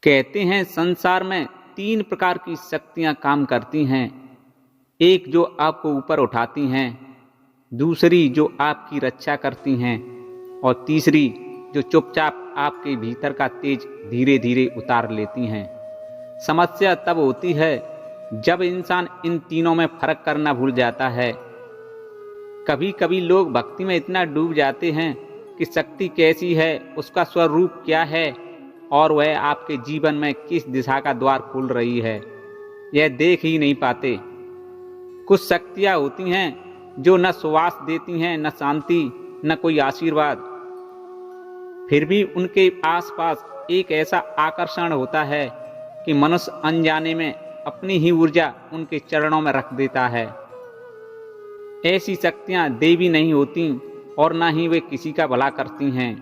कहते हैं संसार में तीन प्रकार की शक्तियां काम करती हैं। एक जो आपको ऊपर उठाती हैं, दूसरी जो आपकी रक्षा करती हैं और तीसरी जो चुपचाप आपके भीतर का तेज धीरे धीरे उतार लेती हैं। समस्या तब होती है जब इंसान इन तीनों में फर्क करना भूल जाता है। कभी कभी लोग भक्ति में इतना डूब जाते हैं कि शक्ति कैसी है, उसका स्वरूप क्या है और वह आपके जीवन में किस दिशा का द्वार खोल रही है, यह देख ही नहीं पाते। कुछ शक्तियाँ होती हैं जो न सुवास देती हैं, न शांति, न कोई आशीर्वाद। फिर भी उनके आसपास एक ऐसा आकर्षण होता है कि मनुष्य अनजाने में अपनी ही ऊर्जा उनके चरणों में रख देता है। ऐसी शक्तियाँ देवी नहीं होती और न ही वे किसी का भला करती हैं।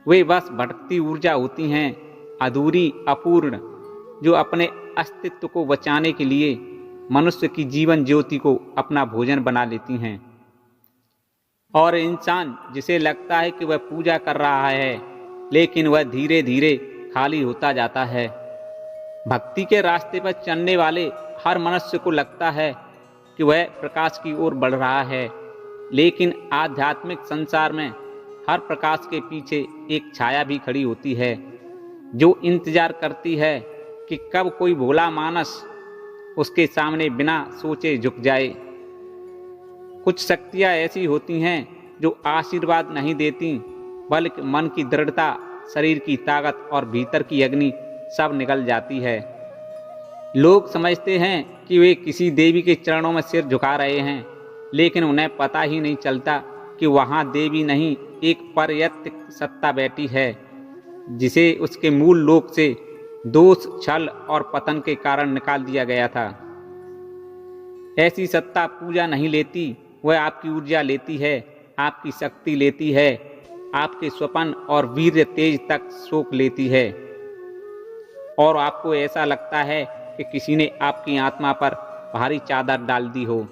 वे बस भटकती ऊर्जा होती हैं, अधूरी, अपूर्ण, जो अपने अस्तित्व को बचाने के लिए मनुष्य की जीवन ज्योति को अपना भोजन बना लेती हैं। और इंसान जिसे लगता है कि वह पूजा कर रहा है, लेकिन वह धीरे धीरे खाली होता जाता है। भक्ति के रास्ते पर चलने वाले हर मनुष्य को लगता है कि वह प्रकाश की ओर बढ़ रहा है, लेकिन आध्यात्मिक संसार में हर प्रकाश के पीछे एक छाया भी खड़ी होती है, जो इंतजार करती है कि कब कोई भोला मानस उसके सामने बिना सोचे झुक जाए। कुछ शक्तियाँ ऐसी होती हैं जो आशीर्वाद नहीं देती, बल्कि मन की दृढ़ता, शरीर की ताकत और भीतर की अग्नि सब निकल जाती है। लोग समझते हैं कि वे किसी देवी के चरणों में सिर झुका रहे हैं, लेकिन उन्हें पता ही नहीं चलता कि वहाँ देवी नहीं, एक परयतिक सत्ता बैठी है, जिसे उसके मूल लोक से दोष, छल और पतन के कारण निकाल दिया गया था। ऐसी सत्ता पूजा नहीं लेती, वह आपकी ऊर्जा लेती है, आपकी शक्ति लेती है, आपके स्वपन और वीर्य तेज तक सोख लेती है। और आपको ऐसा लगता है कि किसी ने आपकी आत्मा पर भारी चादर डाल दी हो।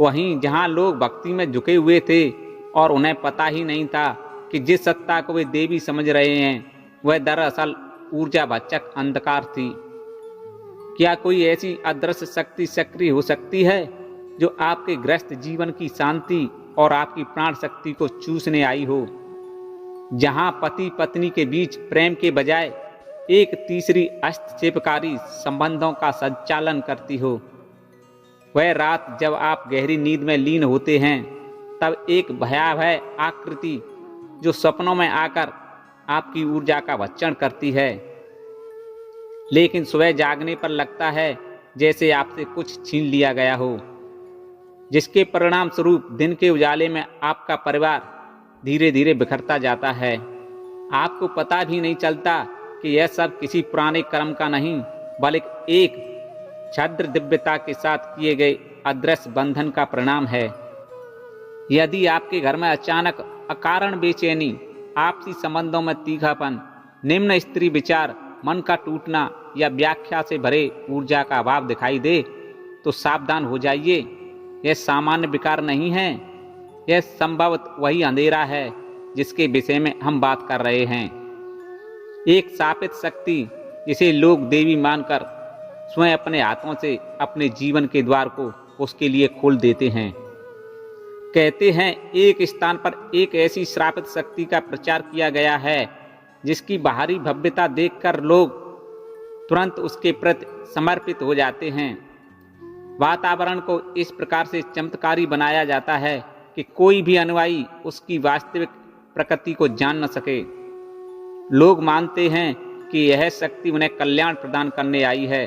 वहीं जहां लोग भक्ति में झुके हुए थे और उन्हें पता ही नहीं था कि जिस सत्ता को वे देवी समझ रहे हैं, वह दरअसल ऊर्जा भक्षक अंधकार थी। क्या कोई ऐसी अदृश्य शक्ति सक्रिय हो सकती है जो आपके ग्रस्त जीवन की शांति और आपकी प्राण शक्ति को चूसने आई हो? जहां पति पत्नी के बीच प्रेम के बजाय एक तीसरी हस्तक्षेपकारी संबंधों का संचालन करती हो। वह रात जब आप गहरी नींद में लीन होते हैं, तब एक भयावह आकृति जो सपनों में आकर आपकी ऊर्जा का भक्षण करती है, लेकिन सुबह जागने पर लगता है जैसे आपसे कुछ छीन लिया गया हो, जिसके परिणाम स्वरूप दिन के उजाले में आपका परिवार धीरे धीरे बिखरता जाता है। आपको पता भी नहीं चलता कि यह सब किसी पुराने कर्म का नहीं, बल्कि एक छद्र दिव्यता के साथ किए गए अदृश्य बंधन का परिणाम है। यदि आपके घर में अचानक अकारण बेचैनी, आपसी संबंधों में तीखापन, निम्न स्त्री विचार, मन का टूटना या व्याख्या से भरे ऊर्जा का अभाव दिखाई दे, तो सावधान हो जाइए। यह सामान्य विकार नहीं है, यह संभवतः वही अंधेरा है जिसके विषय में हम बात कर रहे हैं। एक शापित शक्ति जिसे लोग देवी मानकर स्वयं अपने हाथों से अपने जीवन के द्वार को उसके लिए खोल देते हैं। कहते हैं एक स्थान पर एक ऐसी श्रापित शक्ति का प्रचार किया गया है जिसकी बाहरी भव्यता देखकर लोग तुरंत उसके प्रति समर्पित हो जाते हैं। वातावरण को इस प्रकार से चमत्कारी बनाया जाता है कि कोई भी अनुयायी उसकी वास्तविक प्रकृति को जान न सके। लोग मानते हैं कि यह शक्ति उन्हें कल्याण प्रदान करने आई है।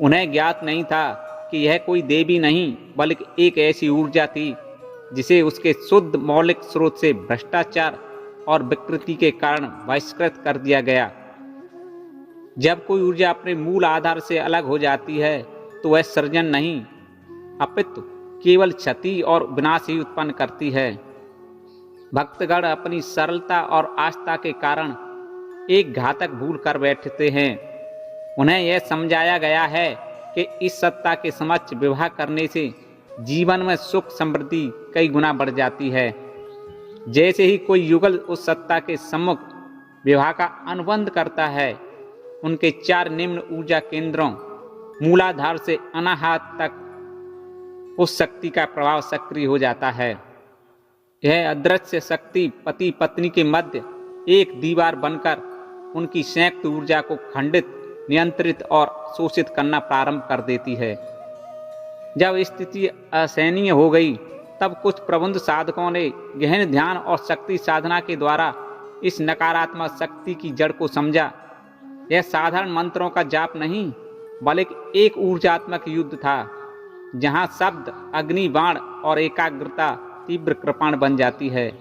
उन्हें ज्ञात नहीं था कि यह कोई देवी नहीं, बल्कि एक ऐसी ऊर्जा थी जिसे उसके शुद्ध मौलिक स्रोत से भ्रष्टाचार और विकृति के कारण बहिष्कृत कर दिया गया। जब कोई ऊर्जा अपने मूल आधार से अलग हो जाती है, तो वह सृजन नहीं, अपितु केवल क्षति और विनाश ही उत्पन्न करती है। भक्तगण अपनी सरलता और आस्था के कारण एक घातक भूल कर बैठते हैं। उन्हें यह समझाया गया है कि इस सत्ता के समक्ष विवाह करने से जीवन में सुख समृद्धि कई गुना बढ़ जाती है। जैसे ही कोई युगल उस सत्ता के सम्मुख विवाह का अनुबंध करता है, उनके 4 निम्न ऊर्जा केंद्रों मूलाधार से अनाहत तक उस शक्ति का प्रभाव सक्रिय हो जाता है। यह अदृश्य शक्ति पति पत्नी के मध्य एक दीवार बनकर उनकी संयुक्त ऊर्जा को खंडित, नियंत्रित और शोषित करना प्रारंभ कर देती है। जब स्थिति असहनीय हो गई तब कुछ प्रबुद्ध साधकों ने गहन ध्यान और शक्ति साधना के द्वारा इस नकारात्मक शक्ति की जड़ को समझा। यह साधारण मंत्रों का जाप नहीं, बल्कि एक ऊर्जात्मक युद्ध था, जहां शब्द, अग्नि, बाण और एकाग्रता तीव्र कृपाण बन जाती है।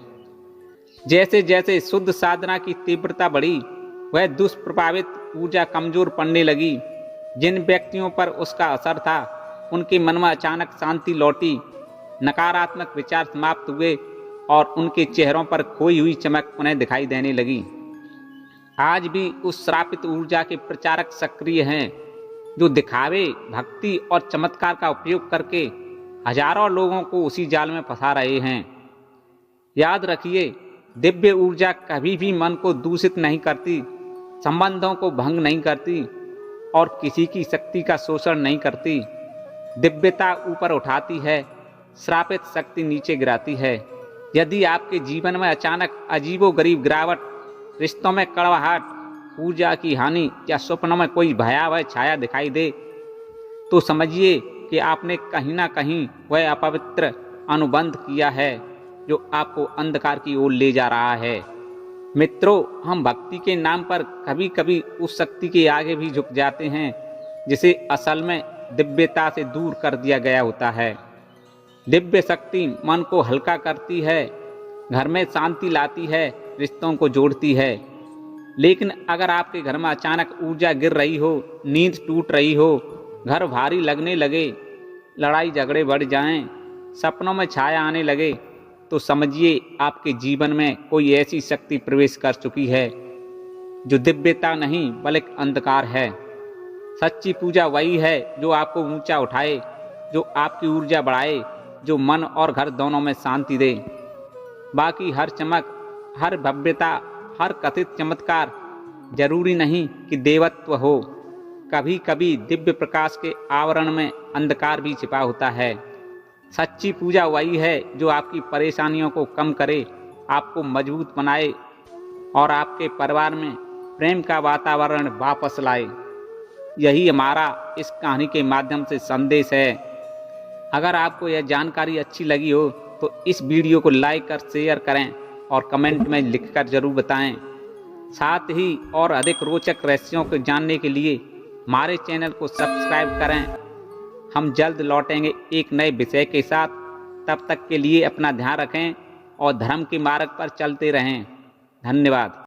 जैसे जैसे शुद्ध साधना की तीव्रता बढ़ी, वह दुष्प्रभावित ऊर्जा कमजोर पड़ने लगी। जिन व्यक्तियों पर उसका असर था, उनके मन में अचानक शांति लौटी, नकारात्मक विचार समाप्त हुए और उनके चेहरों पर खोई हुई चमक उन्हें दिखाई देने लगी। आज भी उस श्रापित ऊर्जा के प्रचारक सक्रिय हैं, जो दिखावे, भक्ति और चमत्कार का उपयोग करके हजारों लोगों को उसी जाल में फंसा रहे हैं। याद रखिए, दिव्य ऊर्जा कभी भी मन को दूषित नहीं करती, संबंधों को भंग नहीं करती और किसी की शक्ति का शोषण नहीं करती। दिव्यता ऊपर उठाती है, श्रापित शक्ति नीचे गिराती है। यदि आपके जीवन में अचानक अजीबोगरीब गिरावट, रिश्तों में कड़वाहट, ऊर्जा की हानि या स्वप्नों में कोई भयावह छाया दिखाई दे, तो समझिए कि आपने कहीं ना कहीं वह अपवित्र अनुबंध किया है जो आपको अंधकार की ओर ले जा रहा है। मित्रों, हम भक्ति के नाम पर कभी कभी उस शक्ति के आगे भी झुक जाते हैं जिसे असल में दिव्यता से दूर कर दिया गया होता है। दिव्य शक्ति मन को हल्का करती है, घर में शांति लाती है, रिश्तों को जोड़ती है। लेकिन अगर आपके घर में अचानक ऊर्जा गिर रही हो, नींद टूट रही हो, घर भारी लगने लगे, लड़ाई झगड़े बढ़ जाएं, सपनों में छाया आने लगे, तो समझिए आपके जीवन में कोई ऐसी शक्ति प्रवेश कर चुकी है जो दिव्यता नहीं बल्कि अंधकार है। सच्ची पूजा वही है जो आपको ऊंचा उठाए, जो आपकी ऊर्जा बढ़ाए, जो मन और घर दोनों में शांति दे। बाकी हर चमक, हर भव्यता, हर कथित चमत्कार जरूरी नहीं कि देवत्व हो। कभी कभी दिव्य प्रकाश के आवरण में अंधकार भी छिपा होता है। सच्ची पूजा वही है जो आपकी परेशानियों को कम करे, आपको मजबूत बनाए और आपके परिवार में प्रेम का वातावरण वापस लाए। यही हमारा इस कहानी के माध्यम से संदेश है। अगर आपको यह जानकारी अच्छी लगी हो तो इस वीडियो को लाइक और शेयर करें और कमेंट में लिखकर जरूर बताएं। साथ ही और अधिक रोचक रहस्यों को जानने के लिए हमारे चैनल को सब्सक्राइब करें। हम जल्द लौटेंगे एक नए विषय के साथ। तब तक के लिए अपना ध्यान रखें और धर्म के मार्ग पर चलते रहें। धन्यवाद।